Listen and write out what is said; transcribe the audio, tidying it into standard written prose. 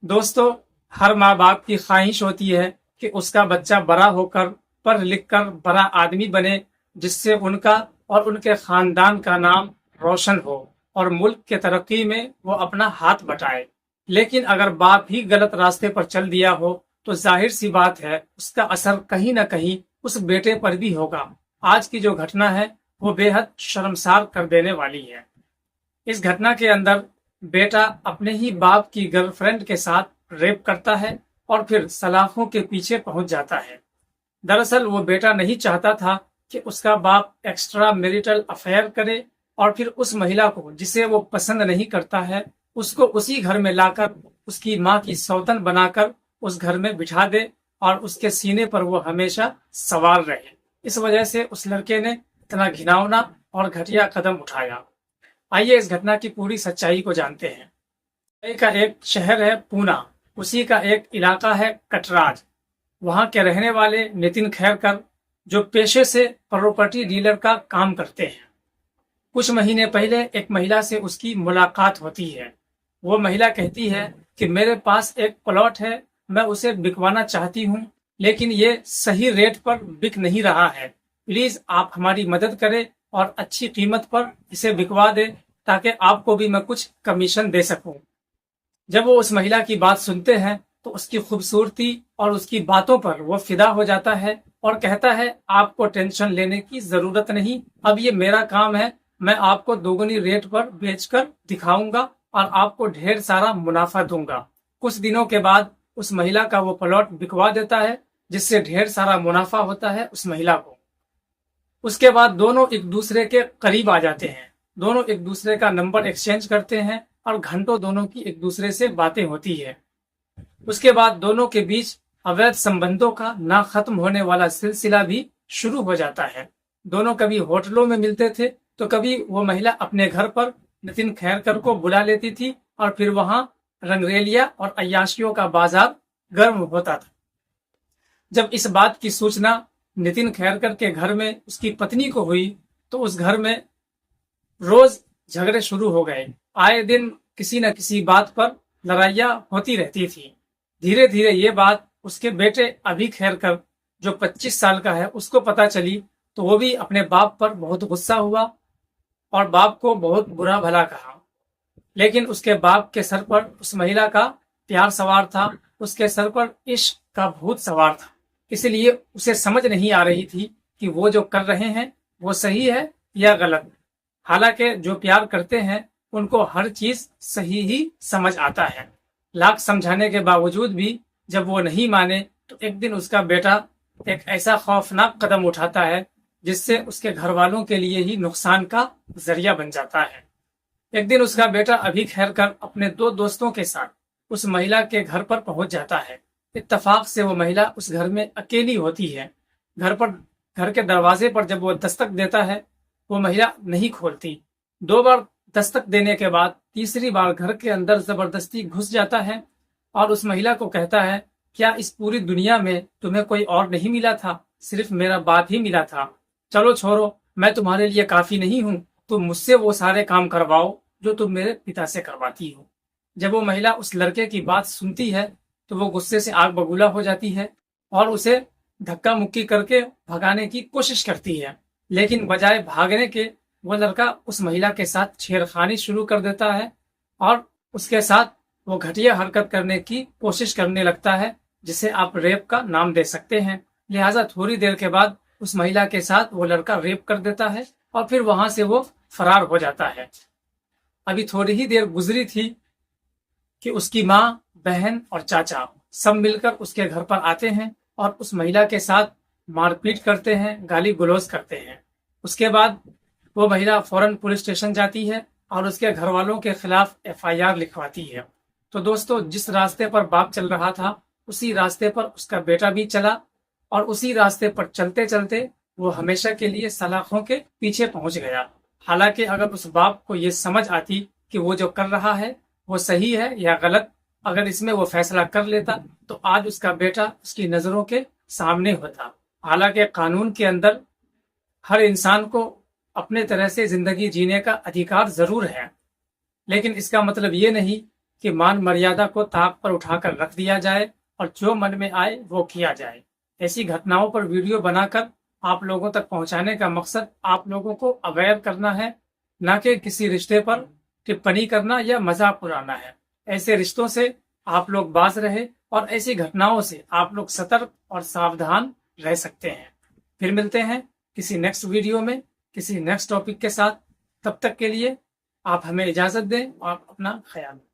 दोस्तों, हर माँ बाप की ख्वाहिश होती है कि उसका बच्चा बड़ा होकर पढ़ लिख कर बड़ा आदमी बने, जिससे उनका और उनके खानदान का नाम रोशन हो और मुल्क के तरक्की में वो अपना हाथ बटाए। लेकिन अगर बाप ही गलत रास्ते पर चल दिया हो तो जाहिर सी बात है उसका असर कहीं ना कहीं उस बेटे पर भी होगा। आज की जो घटना है वो बेहद शर्मसार कर देने वाली है। इस घटना के अंदर बेटा अपने ही बाप की गर्लफ्रेंड के साथ रेप करता है और फिर सलाखों के पीछे पहुंच जाता है। दरअसल वो बेटा नहीं चाहता था कि उसका बाप एक्स्ट्रा मैरिटल अफेयर करे और फिर उस महिला को जिसे वो पसंद नहीं करता है उसको उसी घर में लाकर उसकी माँ की सौतन बनाकर उस घर में बिठा दे और उसके सीने पर वो हमेशा सवार रहे। इस वजह से उस लड़के ने इतना घिनौना और घटिया कदम उठाया। आइए इस घटना की पूरी सच्चाई को जानते हैं। मुंबई का एक शहर है पूना, उसी का एक इलाका है कटराज। वहां के रहने वाले नितिन खैरकर जो पेशे से प्रॉपर्टी डीलर का काम करते हैं। कुछ महीने पहले एक महिला से उसकी मुलाकात होती है। वो महिला कहती है कि मेरे पास एक प्लॉट है, मैं उसे बिकवाना चाहती हूँ, लेकिन ये सही रेट पर बिक नहीं रहा है। प्लीज आप हमारी मदद करें और अच्छी कीमत पर इसे बिकवा दे ताकि आपको भी मैं कुछ कमीशन दे सकूं। जब वो उस महिला की बात सुनते हैं तो उसकी खूबसूरती और उसकी बातों पर वो फिदा हो जाता है और कहता है आपको टेंशन लेने की जरूरत नहीं, अब ये मेरा काम है, मैं आपको दोगुनी रेट पर बेचकर दिखाऊंगा और आपको ढेर सारा मुनाफा दूंगा। कुछ दिनों के बाद उस महिला का वो प्लॉट बिकवा देता है, जिससे ढेर सारा मुनाफा होता है उस महिला को। उसके बाद दोनों एक दूसरे के करीब आ जाते हैं। दोनों एक दूसरे का नंबर एक्सचेंज करते हैं और घंटों दोनों की एक दूसरे से बातें होती है। उसके बाद दोनों के बीच अवैध संबंधों का ना खत्म होने वाला सिलसिला भी शुरू हो जाता है। दोनों कभी होटलों में मिलते थे तो कभी वो महिला अपने घर पर नितिन खैरकर को बुला लेती थी और फिर वहां रंगरेलिया और अय्याशियों का बाजार गर्म होता था। जब इस बात की सूचना नितिन खैरकर के घर में उसकी पत्नी को हुई तो उस घर में रोज झगड़े शुरू हो गए। आए दिन किसी न किसी बात पर लड़ाइयां होती रहती थी। धीरे धीरे ये बात उसके बेटे अभी खैरकर जो 25 साल का है उसको पता चली तो वो भी अपने बाप पर बहुत गुस्सा हुआ और बाप को बहुत बुरा भला कहा। लेकिन उसके बाप के सर पर उस महिला का प्यार सवार था, उसके सर पर इश्क का भूत सवार था। इसलिए उसे समझ नहीं आ रही थी कि वो जो कर रहे हैं वो सही है या गलत। हालांकि जो प्यार करते हैं उनको हर चीज सही ही समझ आता है। लाख समझाने के बावजूद भी जब वो नहीं माने तो एक दिन उसका बेटा एक ऐसा खौफनाक कदम उठाता है जिससे उसके घर वालों के लिए ही नुकसान का जरिया बन जाता है। एक दिन उसका बेटा अभी खैरकर अपने दो दोस्तों के साथ उस महिला के घर पर पहुंच जाता है। इत्तेफाक से वो महिला उस घर में अकेली होती है। घर के दरवाजे पर जब वो दस्तक देता है वो महिला नहीं खोलती। 2 बार दस्तक देने के बाद तीसरी बार घर के अंदर जबरदस्ती घुस जाता है और उस महिला को कहता है क्या इस पूरी दुनिया में तुम्हें कोई और नहीं मिला था, सिर्फ मेरा बाप ही मिला था। चलो छोड़ो, मैं तुम्हारे लिए काफी नहीं हूँ, तुम मुझसे वो सारे काम करवाओ जो तुम मेरे पिता से करवाती हो। जब वो महिला उस लड़के की बात सुनती है तो वो गुस्से से आग बबूला हो जाती है और उसे धक्का मुक्की करके भगाने की कोशिश करती है। लेकिन बजाय भागने के वो लड़का उस महिला के साथ छेड़खानी शुरू कर देता है और उसके साथ वो घटिया हरकत करने की कोशिश करने लगता है, जिसे आप रेप का नाम दे सकते हैं। लिहाजा थोड़ी देर के बाद उस महिला के साथ वो लड़का रेप कर देता है और फिर वहां से वो फरार हो जाता है। अभी थोड़ी ही देर गुजरी थी कि उसकी माँ, बहन और चाचा सब मिलकर उसके घर पर आते हैं और उस महिला के साथ मारपीट करते हैं, गाली गलौज करते हैं। उसके बाद वो महिला फौरन पुलिस स्टेशन जाती है और उसके घर वालों के खिलाफ FIR लिखवाती है। तो दोस्तों, जिस रास्ते पर बाप चल रहा था उसी रास्ते पर उसका बेटा भी चला और उसी रास्ते पर चलते चलते वो हमेशा के लिए सलाखों के पीछे पहुंच गया। हालांकि अगर उस बाप को ये समझ आती कि वो जो कर रहा है वो सही है या गलत, अगर इसमें वो फैसला कर लेता तो आज उसका बेटा उसकी नजरों के सामने होता। हालांकि कानून के अंदर हर इंसान को अपने तरह से जिंदगी जीने का अधिकार जरूर है, लेकिन इसका मतलब ये नहीं कि मान मर्यादा को ताक पर उठाकर रख दिया जाए और जो मन में आए वो किया जाए। ऐसी घटनाओं पर वीडियो बनाकर आप लोगों तक पहुंचाने का मकसद आप लोगों को अवेयर करना है, न कि किसी रिश्ते पर टिप्पणी करना या मजाक उड़ाना है। ऐसे रिश्तों से आप लोग बाज रहे और ऐसी घटनाओं से आप लोग सतर्क और सावधान रह सकते हैं। फिर मिलते हैं किसी नेक्स्ट वीडियो में किसी नेक्स्ट टॉपिक के साथ। तब तक के लिए आप हमें इजाजत दें और अपना ख्याल रखें।